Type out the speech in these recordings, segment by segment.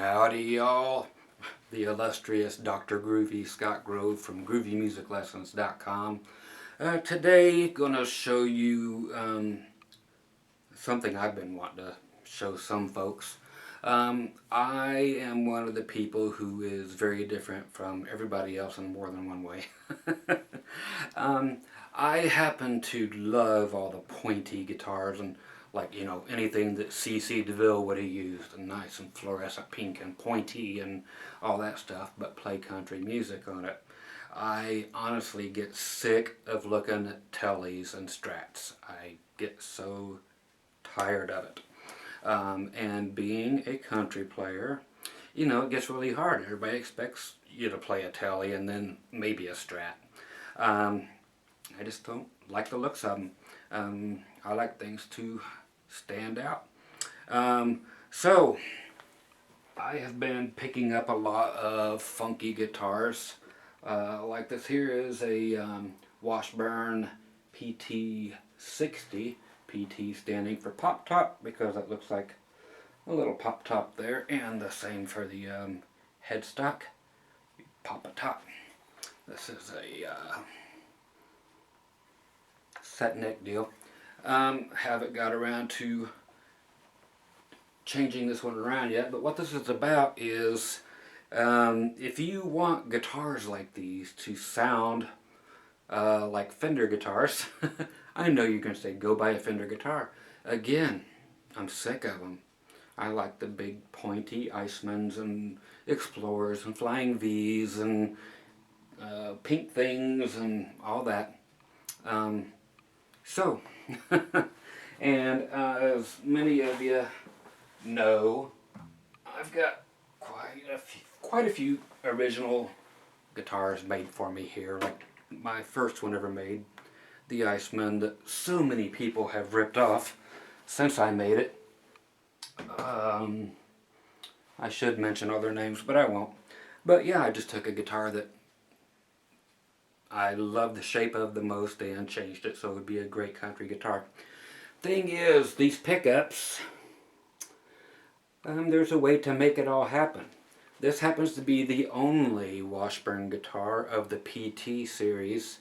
Howdy y'all, the illustrious Dr. Groovy Scott Grove from GroovyMusicLessons.com. Today gonna show you something I've been wanting to show some folks. I am one of the people who is very different from everybody else in more than one way. I happen to love all the pointy guitars and anything that C.C. DeVille would have used, and nice and fluorescent pink and pointy and all that stuff, but play country music on it. I honestly get sick of looking at tellies and strats. I get so tired of it. And being a country player, it gets really hard. Everybody expects you to play a telly and then maybe a strat. I just don't like the looks of them. I like things to stand out. So I have been picking up a lot of funky guitars. Like this here is a Washburn PT60. PT standing for pop top because it looks like a little pop top there, and the same for the headstock, pop a top. This is a set neck deal. Haven't got around to changing this one around yet, but what this is about is if you want guitars like these to sound like Fender guitars, I know you're going to say go buy a Fender guitar. Again, I'm sick of them. I like the big pointy Icemans and Explorers and Flying V's and pink things and all that. And as many of you know, I've got quite a few original guitars made for me here. Like my first one ever made, the Iceman, that so many people have ripped off since I made it. I should mention other names, but I won't. But yeah, I just took a guitar that I love the shape of the most and changed it so it would be a great country guitar. Thing is, these pickups, there's a way to make it all happen. This happens to be the only Washburn guitar of the PT series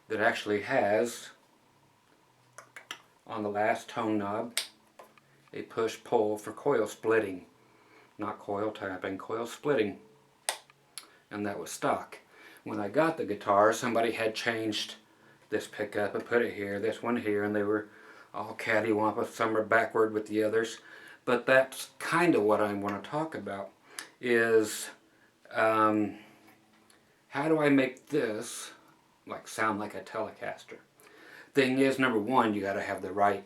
that actually has, on the last tone knob, a push-pull for coil splitting. Not coil tapping, coil splitting. And that was stock. When I got the guitar, somebody had changed this pickup and put it here, this one here, and they were all cattywampus, some are backward with the others. But that's kind of what I want to talk about, is how do I make this sound like a Telecaster? Thing is, number one, you got to have the right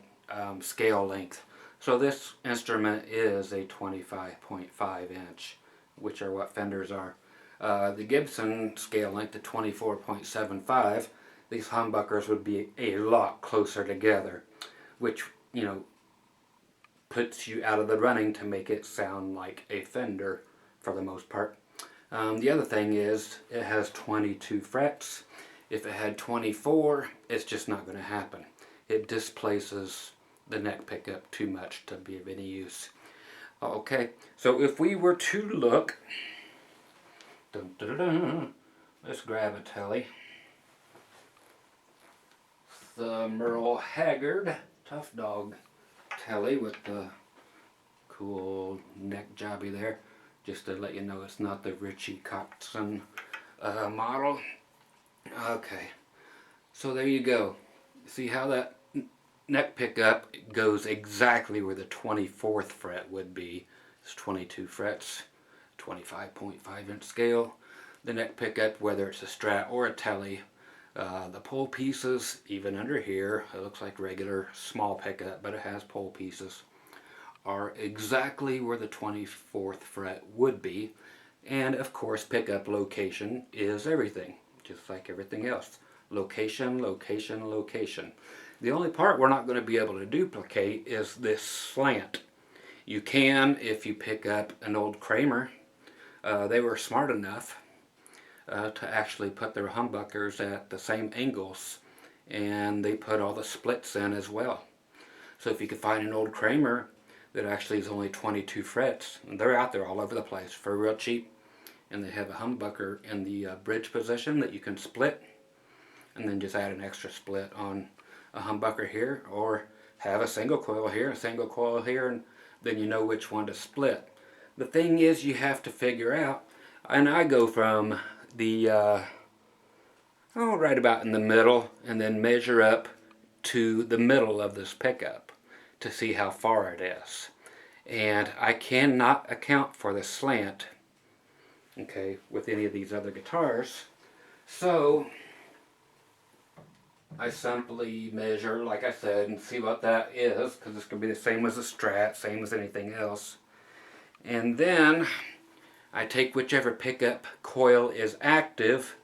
scale length. So this instrument is a 25.5 inch, which are what Fenders are. The Gibson scale length to 24.75. These humbuckers would be a lot closer together, which puts you out of the running to make it sound like a Fender for the most part. The other thing is it has 22 frets. If it had 24, it's just not going to happen. It displaces the neck pickup too much to be of any use. Okay, so if we were to look, let's grab a telly. The Merle Haggard Tough Dog telly with the cool neck jobby there, just to let you know it's not the Richie Kotzen model. Okay, so there you go. See how that neck pickup goes exactly where the 24th fret would be. It's 22 frets, 25.5 inch scale. The neck pickup, whether it's a Strat or a telly, the pull pieces, even under here, it looks like regular small pickup, but it has pull pieces, are exactly where the 24th fret would be. And of course, pickup location is everything, just like everything else. Location, location, location. The only part we're not going to be able to duplicate is this slant. You can if you pick up an old Kramer. They were smart enough to actually put their humbuckers at the same angles, and they put all the splits in as well. So if you could find an old Kramer that actually is only 22 frets. And they're out there all over the place for real cheap. And they have a humbucker in the bridge position that you can split, and then just add an extra split on a humbucker here, or have a single coil here, a single coil here, and then you know which one to split. The thing is, you have to figure out, and I go from the right about in the middle, and then measure up to the middle of this pickup to see how far it is. And I cannot account for the slant, okay, with any of these other guitars. So I simply measure, like I said, and see what that is, because it's going to be the same as a Strat, same as anything else. And then I take whichever pickup coil is active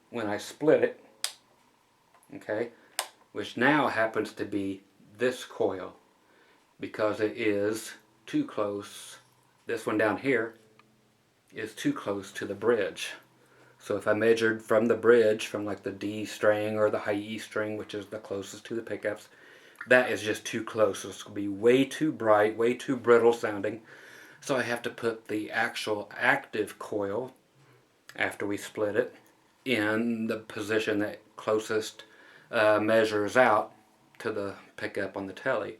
when I split it, okay, which now happens to be this coil, because it is too close. This one down here is too close to the bridge. So if I measured from the bridge, from like the D string or the high E string, which is the closest to the pickups, that is just too close. So it's going to be way too bright, way too brittle sounding. So I have to put the actual active coil, after we split it, in the position that closest measures out to the pickup on the telly.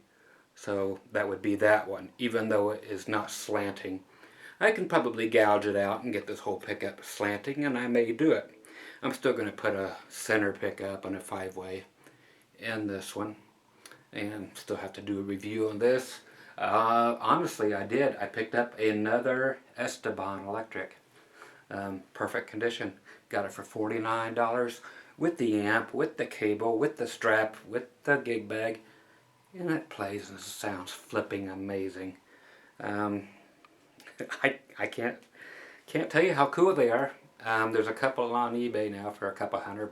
So that would be that one, even though it is not slanting. I can probably gouge it out and get this whole pickup slanting, and I may do it. I'm still going to put a center pickup on a 5-way in this one, and still have to do a review on this. Honestly, I did. I picked up another Esteban electric. Perfect condition. Got it for $49 with the amp, with the cable, with the strap, with the gig bag, and it plays and sounds flipping amazing. I can't tell you how cool they are. There's a couple on eBay now for a couple $100.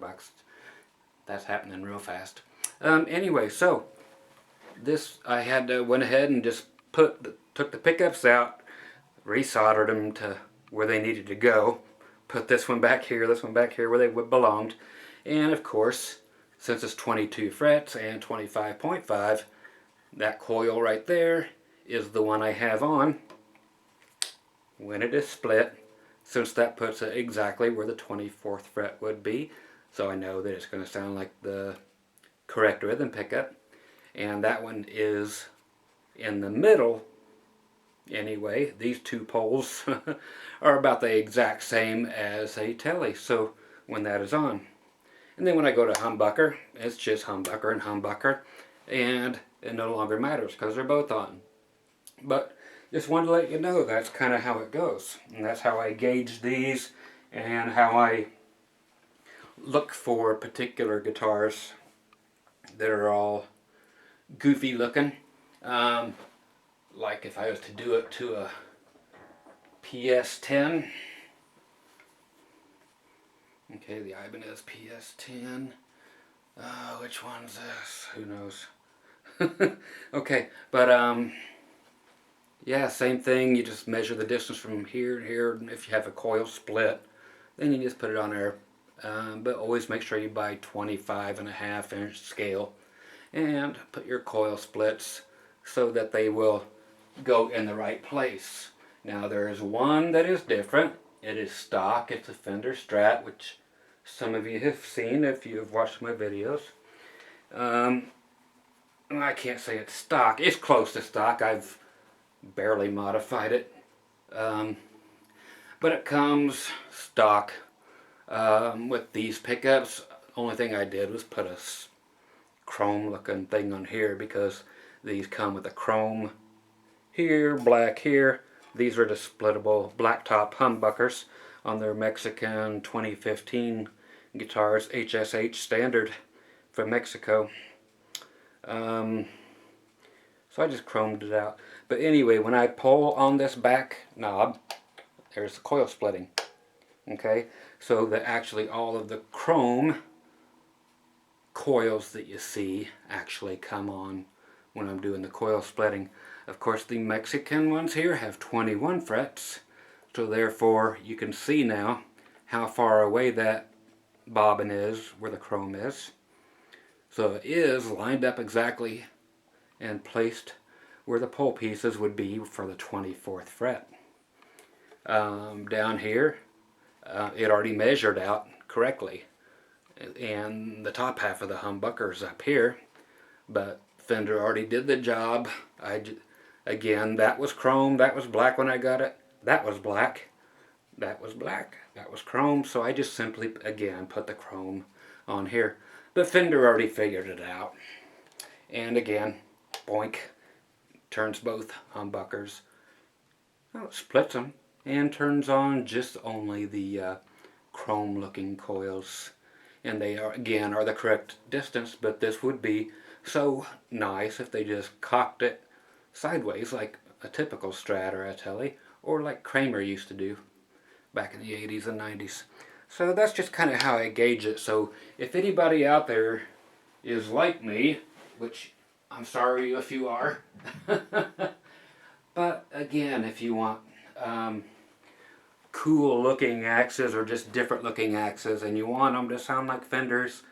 That's happening real fast. Anyway, so this I had to went ahead and just took the pickups out, resoldered them to where they needed to go, put this one back here where they belonged, and of course, since it's 22 frets and 25.5, that coil right there is the one I have on when it is split, since that puts it exactly where the 24th fret would be. So I know that it's going to sound like the correct rhythm pickup. And that one is in the middle. Anyway, these two poles are about the exact same as a telly, so when that is on. And then when I go to humbucker, it's just humbucker and humbucker, and it no longer matters because they're both on. But just wanted to let you know that's kind of how it goes. And that's how I gauge these, and how I look for particular guitars that are all goofy looking. Like if I was to do it to a PS10. Okay, the Ibanez PS10. Which one's this? Who knows? Okay, but yeah, same thing. You just measure the distance from here to here. If you have a coil split, then you just put it on there. But always make sure you buy 25.5-inch scale and put your coil splits so that they will go in the right place. Now there is one that is different. It is stock. It's a Fender Strat, which some of you have seen if you have watched my videos. I can't say it's stock. It's close to stock. I've barely modified it. But it comes stock with these pickups. Only thing I did was put a chrome looking thing on here, because these come with a chrome here, black here. These are the splittable blacktop humbuckers on their Mexican 2015 guitars, HSH standard from Mexico. So I just chromed it out. But anyway, when I pull on this back knob, there's the coil splitting. Okay, so that actually all of the chrome coils that you see actually come on when I'm doing the coil splitting. Of course, the Mexican ones here have 21 frets, so therefore you can see now how far away that bobbin is where the chrome is. So it is lined up exactly and placed where the pole pieces would be for the 24th fret. Down here, it already measured out correctly, and the top half of the humbucker's up here, but Fender already did the job. Again, that was chrome, that was black when I got it, that was black, that was black, that was chrome, so I just simply, again, put the chrome on here. But Fender already figured it out. And again, boink, turns both humbuckers, splits them, and turns on just only the chrome looking coils. And they are, again, are the correct distance, but this would be so nice if they just cocked it sideways like a typical Strat or a Tele, or like Kramer used to do back in the 80s and 90s. So that's just kind of how I gauge it. So if anybody out there is like me, which I'm sorry if you are, but again, if you want cool looking axes or just different looking axes and you want them to sound like Fenders,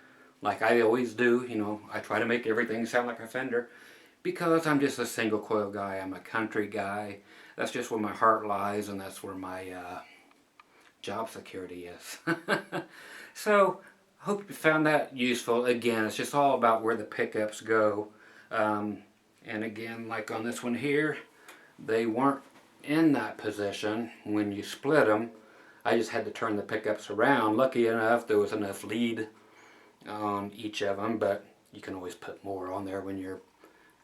like I always do, you know, I try to make everything sound like a Fender because I'm just a single coil guy. I'm a country guy. That's just where my heart lies, and that's where my job security is. So I hope you found that useful. Again, it's just all about where the pickups go. And again, like on this one here, they weren't in that position when you split them. I just had to turn the pickups around. Lucky enough, there was enough lead on each of them, but you can always put more on there when you're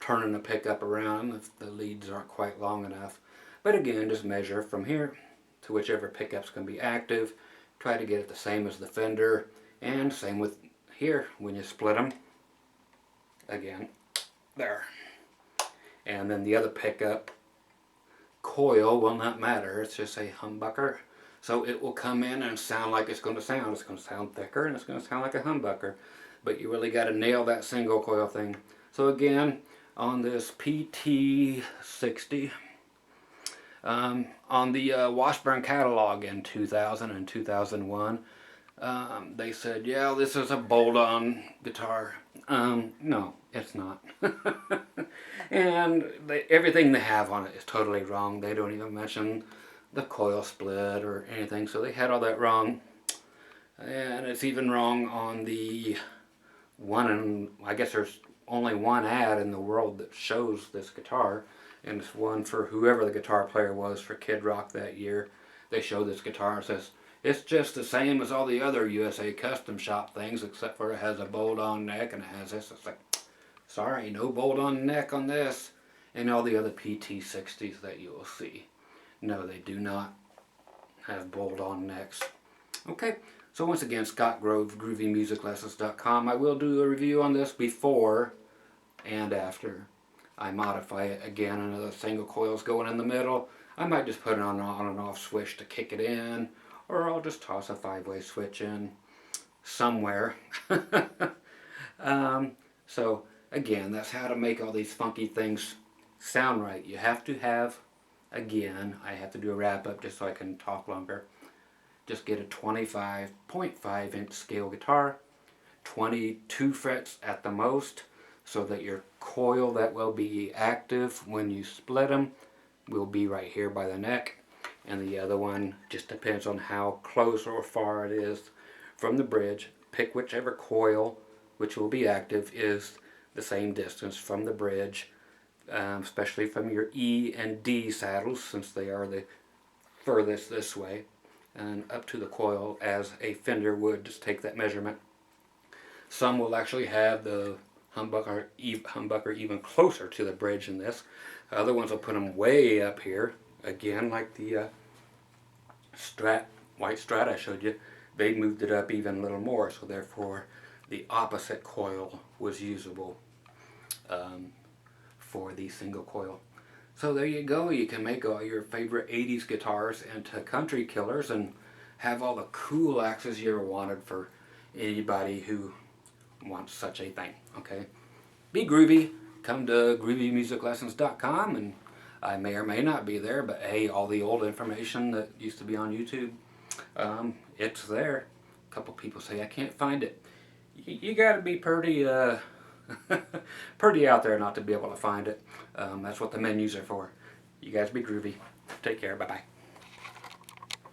turning the pickup around if the leads aren't quite long enough. But again, just measure from here to whichever pickup's going to be active. Try to get it the same as the Fender, and same with here when you split them. Again, there. And then the other pickup coil will not matter. It's just a humbucker. So it will come in and sound like it's going to sound. It's going to sound thicker and it's going to sound like a humbucker. But you really got to nail that single coil thing. So again, on this PT60, on the Washburn catalog in 2000 and 2001, they said, yeah, this is a bolt-on guitar. No, it's not. And everything they have on it is totally wrong. They don't even mention the coil split or anything, so they had all that wrong. And it's even wrong on the one, and I guess there's only one ad in the world that shows this guitar, and it's one for whoever the guitar player was for Kid Rock that year. They show this guitar and says, it's just the same as all the other USA Custom Shop things, except for it has a bolt-on neck and it has this. It's like, sorry, no bolt-on neck on this. And all the other PT60s that you will see. No, they do not have bolt-on necks. Okay, so once again, Scott Grove, GroovyMusicLessons.com. I will do a review on this before and after I modify it. Again, another single coil's going in the middle. I might just put it on and off switch to kick it in, or I'll just toss a 5-way switch in somewhere. So again, that's how to make all these funky things sound right. You have to have, again, I have to do a wrap up just so I can talk longer. Just get a 25.5 inch scale guitar, 22 frets at the most, so that your coil that will be active when you split them will be right here by the neck, and the other one just depends on how close or far it is from the bridge. Pick whichever coil which will be active is the same distance from the bridge, especially from your E and D saddles, since they are the furthest this way, and up to the coil as a Fender would. Just take that measurement. Some will actually have the humbucker even closer to the bridge than this. Other ones will put them way up here, again like the white Strat I showed you. They moved it up even a little more, so therefore the opposite coil was usable for the single coil. So there you go. You can make all your favorite 80s guitars into country killers and have all the cool axes you ever wanted for anybody who wants such a thing. Okay, be groovy. Come to GroovyMusicLessons.com, and I may or may not be there, but hey, all the old information that used to be on YouTube, it's there. A couple people say I can't find it. You got to be pretty Pretty out there not to be able to find it. That's what the menus are for. You guys be groovy. Take care. Bye-bye.